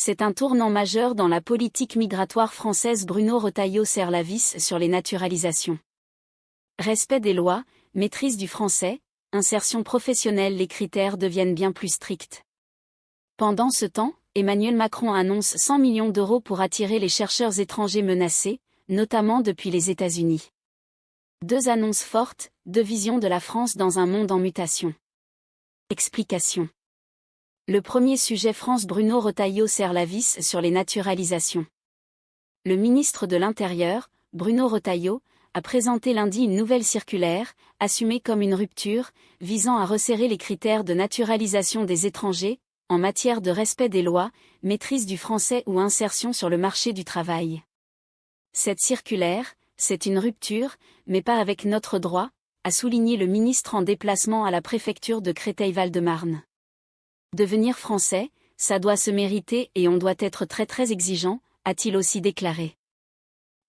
C'est un tournant majeur dans la politique migratoire française. Bruno Retailleau serre la vis sur les naturalisations. Respect des lois, maîtrise du français, insertion professionnelle. Les critères deviennent bien plus stricts. Pendant ce temps, Emmanuel Macron annonce 100 millions d'euros pour attirer les chercheurs étrangers menacés, notamment depuis les États-Unis. Deux annonces fortes, deux visions de la France dans un monde en mutation. Explication. Le premier sujet France. Bruno Retailleau serre la vis sur les naturalisations. Le ministre de l'Intérieur, Bruno Retailleau, a présenté lundi une nouvelle circulaire, assumée comme une rupture, visant à resserrer les critères de naturalisation des étrangers, en matière de respect des lois, maîtrise du français ou insertion sur le marché du travail. Cette circulaire, c'est une rupture, mais pas avec notre droit, a souligné le ministre en déplacement à la préfecture de Créteil-Val-de-Marne. Devenir français, ça doit se mériter et on doit être très exigeant, a-t-il aussi déclaré.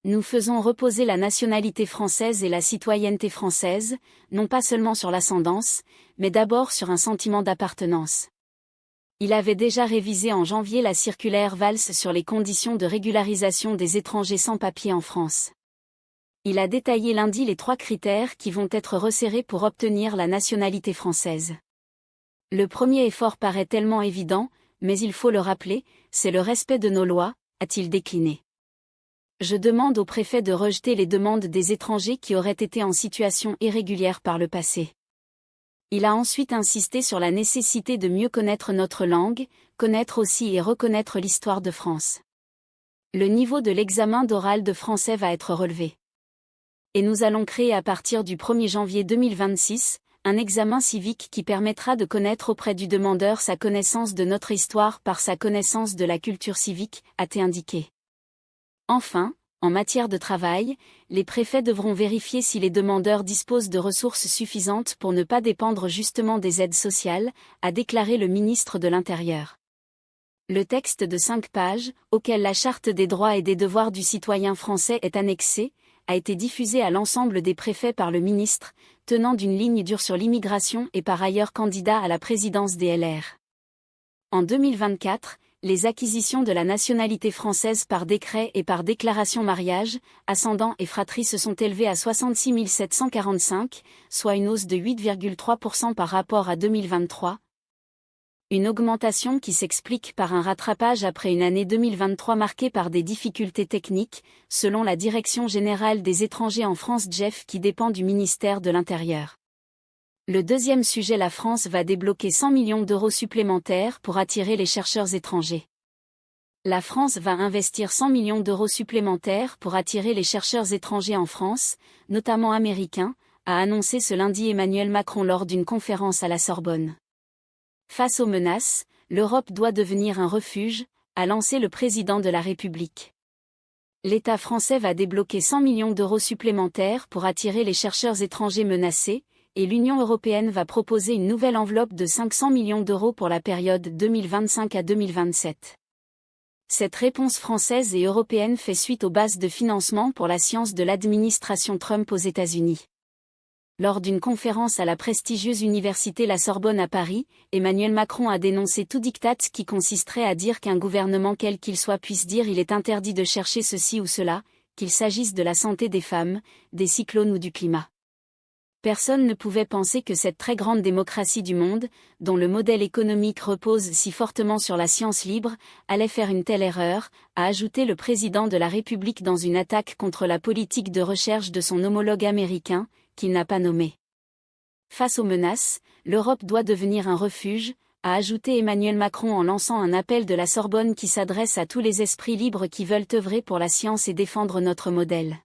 Nous faisons reposer la nationalité française et la citoyenneté française, non pas seulement sur l'ascendance, mais d'abord sur un sentiment d'appartenance. Il avait déjà révisé en janvier la circulaire Valls sur les conditions de régularisation des étrangers sans papier en France. Il a détaillé lundi les 3 critères qui vont être resserrés pour obtenir la nationalité française. Le premier effort paraît tellement évident, mais il faut le rappeler, c'est le respect de nos lois, a-t-il décliné. Je demande au préfet de rejeter les demandes des étrangers qui auraient été en situation irrégulière par le passé. Il a ensuite insisté sur la nécessité de mieux connaître notre langue, connaître aussi et reconnaître l'histoire de France. Le niveau de l'examen d'oral de français va être relevé. Et nous allons créer à partir du 1er janvier 2026, un examen civique qui permettra de connaître auprès du demandeur sa connaissance de notre histoire par sa connaissance de la culture civique, a-t-il indiqué. Enfin, en matière de travail, les préfets devront vérifier si les demandeurs disposent de ressources suffisantes pour ne pas dépendre justement des aides sociales, a déclaré le ministre de l'Intérieur. Le texte de 5 pages, auquel la Charte des droits et des devoirs du citoyen français est annexée, a été diffusé à l'ensemble des préfets par le ministre, tenant d'une ligne dure sur l'immigration et par ailleurs candidat à la présidence des LR. En 2024, les acquisitions de la nationalité française par décret et par déclaration mariage, ascendant et fratrie se sont élevées à 66 745, soit une hausse de 8,3% par rapport à 2023. Une augmentation qui s'explique par un rattrapage après une année 2023 marquée par des difficultés techniques, selon la Direction générale des étrangers en France (DGEF) qui dépend du ministère de l'Intérieur. Le deuxième sujet. La France va débloquer 100 millions d'euros supplémentaires pour attirer les chercheurs étrangers. La France va investir 100 millions d'euros supplémentaires pour attirer les chercheurs étrangers en France, notamment américains, a annoncé ce lundi Emmanuel Macron lors d'une conférence à la Sorbonne. Face aux menaces, l'Europe doit devenir un refuge, a lancé le président de la République. L'État français va débloquer 100 millions d'euros supplémentaires pour attirer les chercheurs étrangers menacés, et l'Union européenne va proposer une nouvelle enveloppe de 500 millions d'euros pour la période 2025 à 2027. Cette réponse française et européenne fait suite aux bases de financement pour la science de l'administration Trump aux États-Unis. Lors d'une conférence à la prestigieuse université La Sorbonne à Paris, Emmanuel Macron a dénoncé tout diktat qui consisterait à dire qu'un gouvernement quel qu'il soit puisse dire il est interdit de chercher ceci ou cela, qu'il s'agisse de la santé des femmes, des cyclones ou du climat. Personne ne pouvait penser que cette très grande démocratie du monde, dont le modèle économique repose si fortement sur la science libre, allait faire une telle erreur, a ajouté le président de la République dans une attaque contre la politique de recherche de son homologue américain, qu'il n'a pas nommé. Face aux menaces, l'Europe doit devenir un refuge, a ajouté Emmanuel Macron en lançant un appel de la Sorbonne qui s'adresse à tous les esprits libres qui veulent œuvrer pour la science et défendre notre modèle.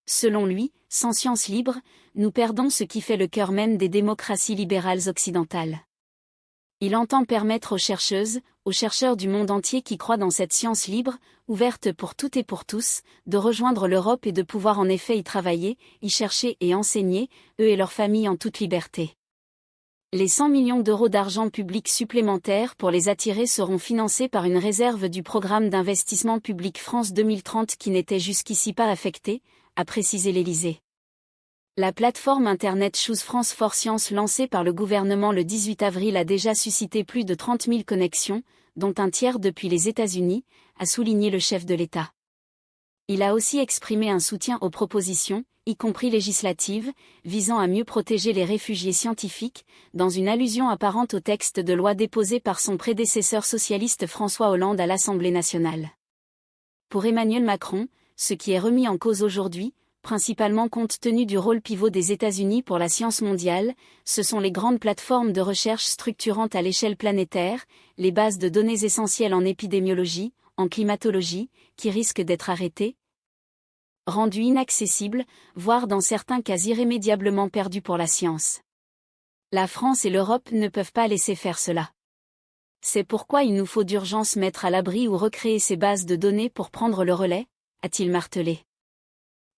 Selon lui, sans science libre, nous perdons ce qui fait le cœur même des démocraties libérales occidentales. Il entend permettre aux chercheuses, aux chercheurs du monde entier qui croient dans cette science libre, ouverte pour toutes et pour tous, de rejoindre l'Europe et de pouvoir en effet y travailler, y chercher et enseigner, eux et leurs familles en toute liberté. Les 100 millions d'euros d'argent public supplémentaires pour les attirer seront financés par une réserve du programme d'investissement public France 2030 qui n'était jusqu'ici pas affectée, a précisé l'Élysée. La plateforme internet Choose France for Science lancée par le gouvernement le 18 avril a déjà suscité plus de 30 000 connexions, dont un tiers depuis les États-Unis, a souligné le chef de l'État. Il a aussi exprimé un soutien aux propositions, y compris législatives, visant à mieux protéger les réfugiés scientifiques, dans une allusion apparente au texte de loi déposé par son prédécesseur socialiste François Hollande à l'Assemblée nationale. Pour Emmanuel Macron, ce qui est remis en cause aujourd'hui, principalement compte tenu du rôle pivot des États-Unis pour la science mondiale, ce sont les grandes plateformes de recherche structurantes à l'échelle planétaire, les bases de données essentielles en épidémiologie, en climatologie, qui risquent d'être arrêtées, rendues inaccessibles, voire dans certains cas irrémédiablement perdues pour la science. La France et l'Europe ne peuvent pas laisser faire cela. C'est pourquoi il nous faut d'urgence mettre à l'abri ou recréer ces bases de données pour prendre le relais, a-t-il martelé.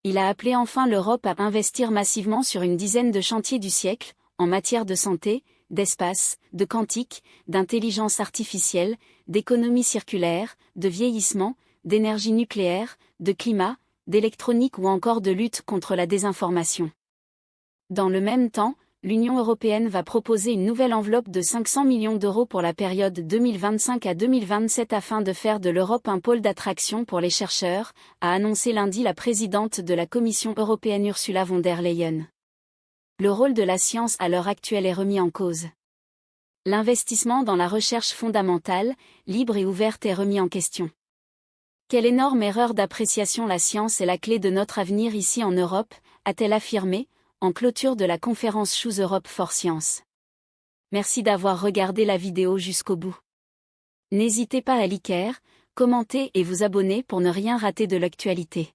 Il a appelé enfin l'Europe à investir massivement sur une dizaine de chantiers du siècle, en matière de santé, d'espace, de quantique, d'intelligence artificielle, d'économie circulaire, de vieillissement, d'énergie nucléaire, de climat, d'électronique ou encore de lutte contre la désinformation. Dans le même temps, l'Union européenne va proposer une nouvelle enveloppe de 500 millions d'euros pour la période 2025 à 2027 afin de faire de l'Europe un pôle d'attraction pour les chercheurs, a annoncé lundi la présidente de la Commission européenne Ursula von der Leyen. Le rôle de la science à l'heure actuelle est remis en cause. L'investissement dans la recherche fondamentale, libre et ouverte est remis en question. Quelle énorme erreur d'appréciation! La science est la clé de notre avenir ici en Europe, a-t-elle affirmé, en clôture de la conférence Choose Europe for Science. Merci d'avoir regardé la vidéo jusqu'au bout. N'hésitez pas à liker, commenter et vous abonner pour ne rien rater de l'actualité.